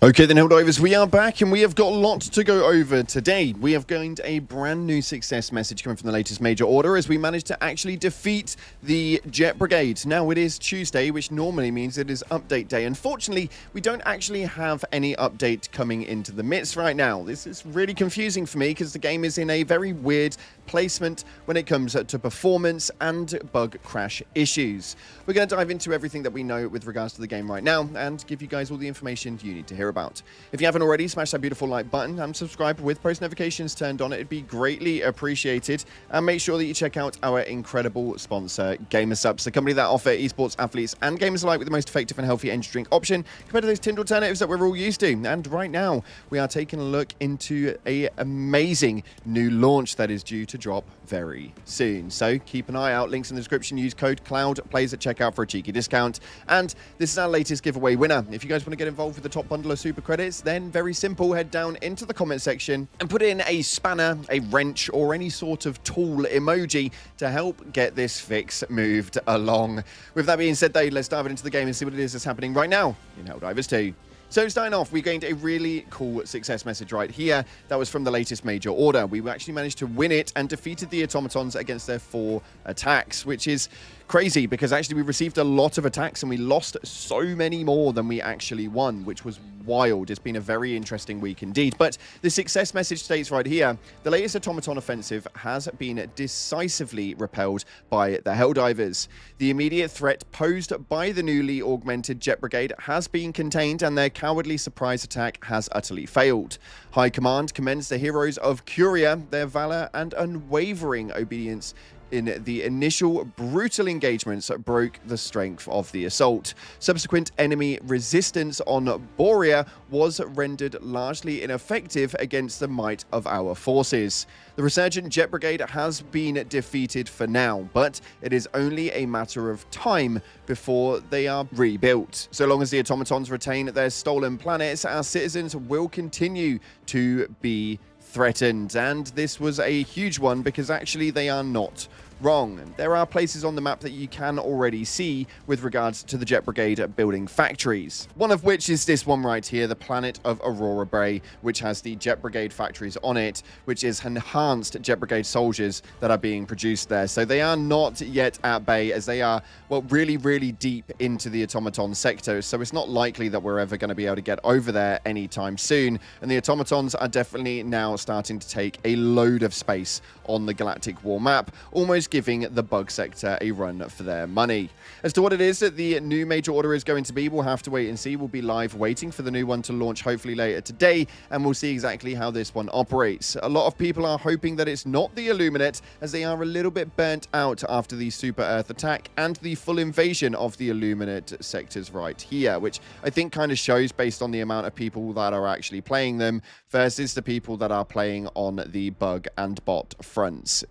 Okay then, Helldivers, we are back and we have got lots to go over today. We have gained a brand new success message coming from the latest major order as we managed to actually defeat the Jet Brigade. Now, it is Tuesday, which normally means it is update day. Unfortunately, we don't actually have any update coming into the midst right now. This is really confusing for me because the game is in a very weird placement when it comes to performance and bug crash issues. We're going to dive into everything that we know with regards to the game right now and give you guys all the information you need to hear about. If you haven't already, smash that beautiful like button and subscribe with post notifications turned on. It'd be greatly appreciated. And make sure that you check out our incredible sponsor, GamerSupps, the company that offer esports athletes and gamers alike with the most effective and healthy energy drink option compared to those tinned alternatives that we're all used to. And right now, we are taking a look into an amazing new launch that is due to drop very soon. So keep an eye out. Links in the description. Use code CLOUDPLAYS at checkout for a cheeky discount. And this is our latest giveaway winner. If you guys want to get involved with the top bundle of super credits, then very simple, head down into the comment section and put in a spanner, a wrench, or any sort of tool emoji to help get this fix moved along. With that being said, though, let's dive into the game and see what it is that's happening right now in Helldivers 2. So starting off, we gained a really cool success message right here. That was from the latest major order. We actually managed to win it and defeated the automatons against their 4 attacks, which is crazy because actually we received a lot of attacks and we lost so many more than we actually won, which was wild. It's been a very interesting week indeed. But the success message states right here, the latest automaton offensive has been decisively repelled by the Helldivers. The immediate threat posed by the newly augmented Jet Brigade has been contained and their cowardly surprise attack has utterly failed. High Command commends the heroes of Curia, their valor and unwavering obedience in the initial brutal engagements broke the strength of the assault. Subsequent enemy resistance on Borea was rendered largely ineffective against the might of our forces. The resurgent Jet Brigade has been defeated for now, but it is only a matter of time before they are rebuilt. So long as the automatons retain their stolen planets, our citizens will continue to be threatened, and this was a huge one because actually they are not wrong. There are places on the map that you can already see with regards to the Jet Brigade building factories. One of which is this one right here, the planet of Aurora Bay, which has the Jet Brigade factories on it, which is enhanced Jet Brigade soldiers that are being produced there. So they are not yet at bay as they are, well, really, really deep into the automaton sector. So it's not likely that we're ever going to be able to get over there anytime soon. And the automatons are definitely now starting to take a load of space on the Galactic War map, almost giving the bug sector a run for their money. As to what it is that the new major order is going to be, we'll have to wait and see. We'll be live waiting for the new one to launch hopefully later today, and we'll see exactly how this one operates. A lot of people are hoping that it's not the Illuminate, as they are a little bit burnt out after the Super Earth attack and the full invasion of the Illuminate sectors right here, which I think kind of shows based on the amount of people that are actually playing them versus the people that are playing on the bug and bot fronts.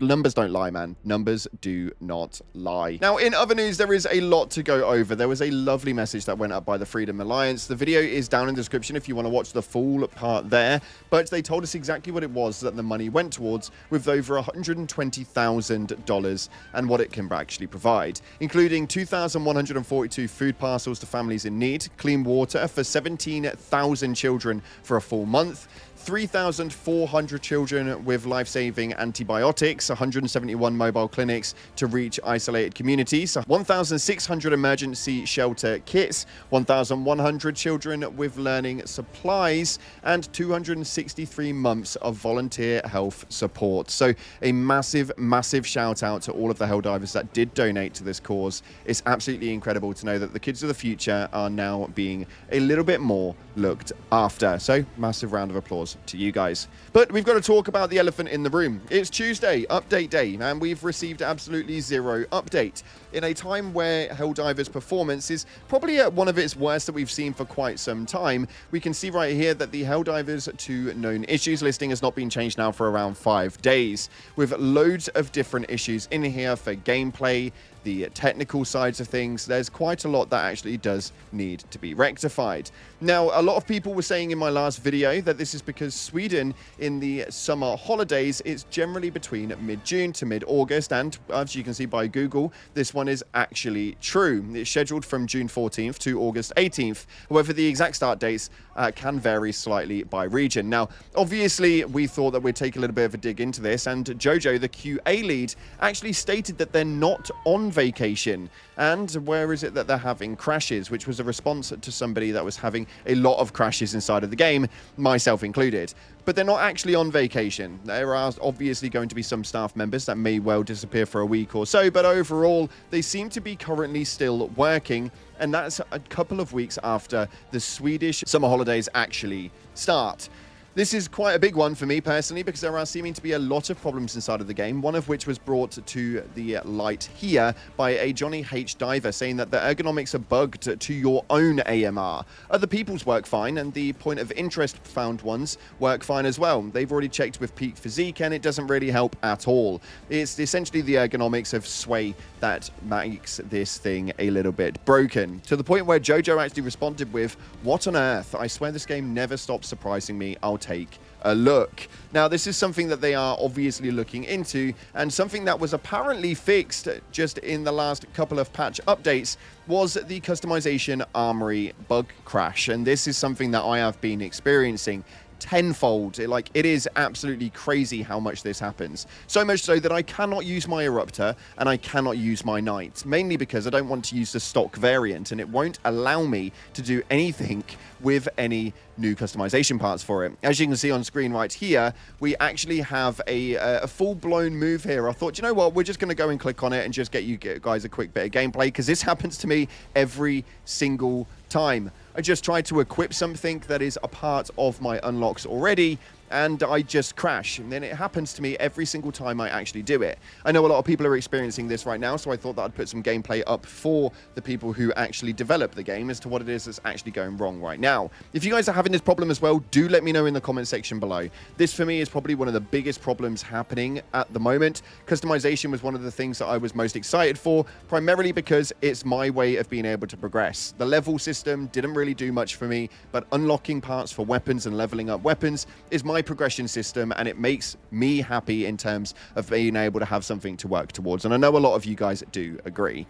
Numbers don't lie, man. Numbers do not lie. Now, in other news, there is a lot to go over. There was a lovely message that went up by the Freedom Alliance. The video is down in the description if you want to watch the full part there, but they told us exactly what it was that the money went towards, with over $120,000 and what it can actually provide, including 2,142 food parcels to families in need, clean water for 17,000 children for a full month, 3,400 children with life-saving antibiotics, 171 mobile clinics to reach isolated communities, 1,600 emergency shelter kits, 1,100 children with learning supplies, and 263 months of volunteer health support. So a massive, massive shout out to all of the Helldivers that did donate to this cause. It's absolutely incredible to know that the kids of the future are now being a little bit more looked after. So massive round of applause to you guys. But we've got to talk about the elephant in the room. It's Tuesday, update day, and we've received absolutely zero update in a time where Helldivers' performance is probably at one of its worst that we've seen for quite some time. We can see right here that the Helldivers 2 known issues listing has not been changed now for around 5 days, with loads of different issues in here for gameplay the technical sides of things. There's quite a lot that actually does need to be rectified. Now, a lot of people were saying in my last video that this is because Sweden in the summer holidays is generally between mid-June to mid-August, and as you can see by Google, this one is actually true. It's scheduled from June 14th to August 18th. However, the exact start dates can vary slightly by region. Now, obviously, we thought that we'd take a little bit of a dig into this, and Jojo, the QA lead, actually stated that they're not on vacation. And where is it that they're having crashes, which was a response to somebody that was having a lot of crashes inside of the game, myself included. But they're not actually on vacation. There are obviously going to be some staff members that may well disappear for a week or so, but overall, they seem to be currently still working, and that's a couple of weeks after the Swedish summer holidays actually start. This is quite a big one for me personally, because there are seeming to be a lot of problems inside of the game, one of which was brought to the light here by a Johnny H. Diver, saying that the ergonomics are bugged to your own AMR. Other people's work fine, and the point of interest found ones work fine as well. They've already checked with Peak Physique, and it doesn't really help at all. It's essentially the ergonomics of Sway that makes this thing a little bit broken, to the point where Jojo actually responded with, "What on earth? I swear this game never stops surprising me. I'll take a look." Now, this is something that they are obviously looking into, and something that was apparently fixed just in the last couple of patch updates was the customization armoury bug crash, and this is something that I have been experiencing tenfold. It is absolutely crazy how much this happens. So much so that I cannot use my Eruptor and I cannot use my Knight, mainly because I don't want to use the stock variant, and it won't allow me to do anything with any new customization parts for it. As you can see on screen right here, we actually have a full-blown move here. I thought, you know what, we're just going to go and click on it and just get you guys a quick bit of gameplay, because this happens to me every single time. I just tried to equip something that is a part of my unlocks already, and I just crash. And then it happens to me every single time I actually do it. I know a lot of people are experiencing this right now, so I thought that I'd put some gameplay up for the people who actually develop the game as to what it is that's actually going wrong right now. If you guys are having this problem as well, do let me know in the comment section below. This, for me, is probably one of the biggest problems happening at the moment. Customization was one of the things that I was most excited for, primarily because it's my way of being able to progress. The level system didn't really do much for me, but unlocking parts for weapons and leveling up weapons is my progression system, and it makes me happy in terms of being able to have something to work towards, and I know a lot of you guys do agree.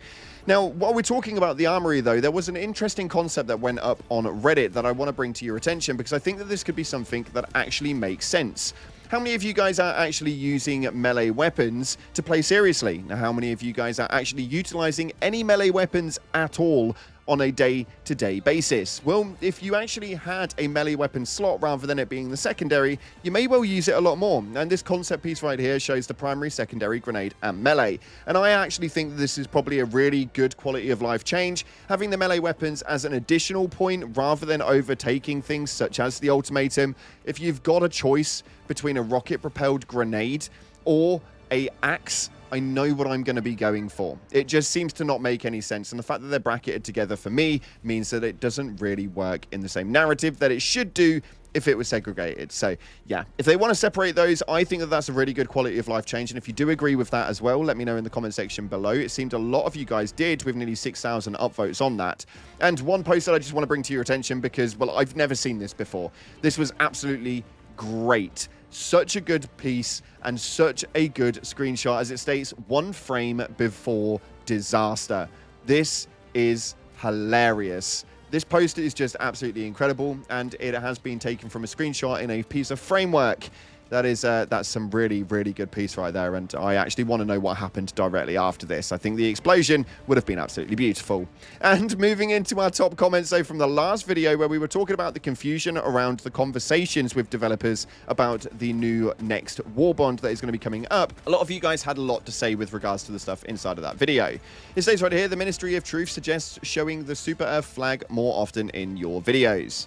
Now, while we're talking about the armory, though, there was an interesting concept that went up on Reddit that I want to bring to your attention, because I think that this could be something that actually makes sense. How many of you guys are actually using melee weapons to play seriously? Now, how many of you guys are actually utilizing any melee weapons at all on a day-to-day basis? Well, if you actually had a melee weapon slot rather than it being the secondary, you may well use it a lot more. And this concept piece right here shows the primary, secondary, grenade, and melee. And I actually think this is probably a really good quality of life change, having the melee weapons as an additional point rather than overtaking things such as the ultimatum. If you've got a choice between a rocket-propelled grenade or a axe, I know what I'm going to be going for. It just seems to not make any sense, and the fact that they're bracketed together for me means that it doesn't really work in the same narrative that it should do if it was segregated. So yeah, if they want to separate those, I think that that's a really good quality of life change, and if you do agree with that as well, let me know in the comment section below. It seemed a lot of you guys did, with nearly 6,000 upvotes on that. And one post that I just want to bring to your attention, because, well, I've never seen this before. This was absolutely great. Such a good piece and such a good screenshot, as it states, 1 frame before disaster. This is hilarious. This post is just absolutely incredible, and it has been taken from a screenshot in a piece of framework. That's some really, really good piece right there, and I actually want to know what happened directly after this. I think the explosion would have been absolutely beautiful. And moving into our top comments, so from the last video where we were talking about the confusion around the conversations with developers about the new next war bond that is going to be coming up, a lot of you guys had a lot to say with regards to the stuff inside of that video. It states right here, the Ministry of Truth suggests showing the Super Earth flag more often in your videos.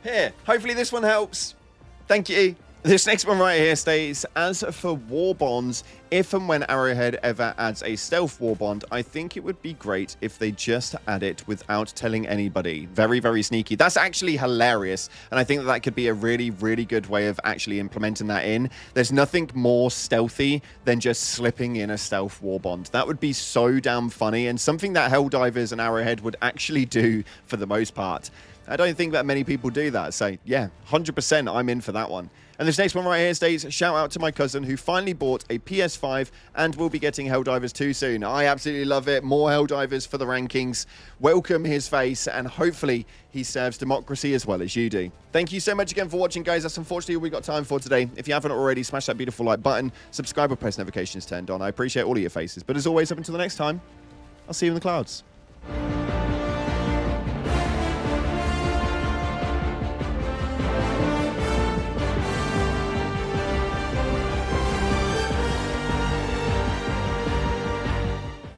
Here, hopefully this one helps. Thank you. This next one right here states, as for war bonds, if and when Arrowhead ever adds a stealth war bond, I think it would be great if they just add it without telling anybody. Very, very sneaky. That's actually hilarious. And I think that could be a really, really good way of actually implementing that in. There's nothing more stealthy than just slipping in a stealth war bond. That would be so damn funny and something that Helldivers and Arrowhead would actually do for the most part. I don't think that many people do that. So yeah, 100% I'm in for that one. And this next one right here states, shout out to my cousin who finally bought a PS5 and will be getting Helldivers 2 soon. I absolutely love it. More Helldivers for the rankings. Welcome his face, and hopefully he serves democracy as well as you do. Thank you so much again for watching, guys. That's unfortunately all we've got time for today. If you haven't already, smash that beautiful like button, subscribe or press notifications turned on. I appreciate all of your faces. But as always, up until the next time, I'll see you in the clouds.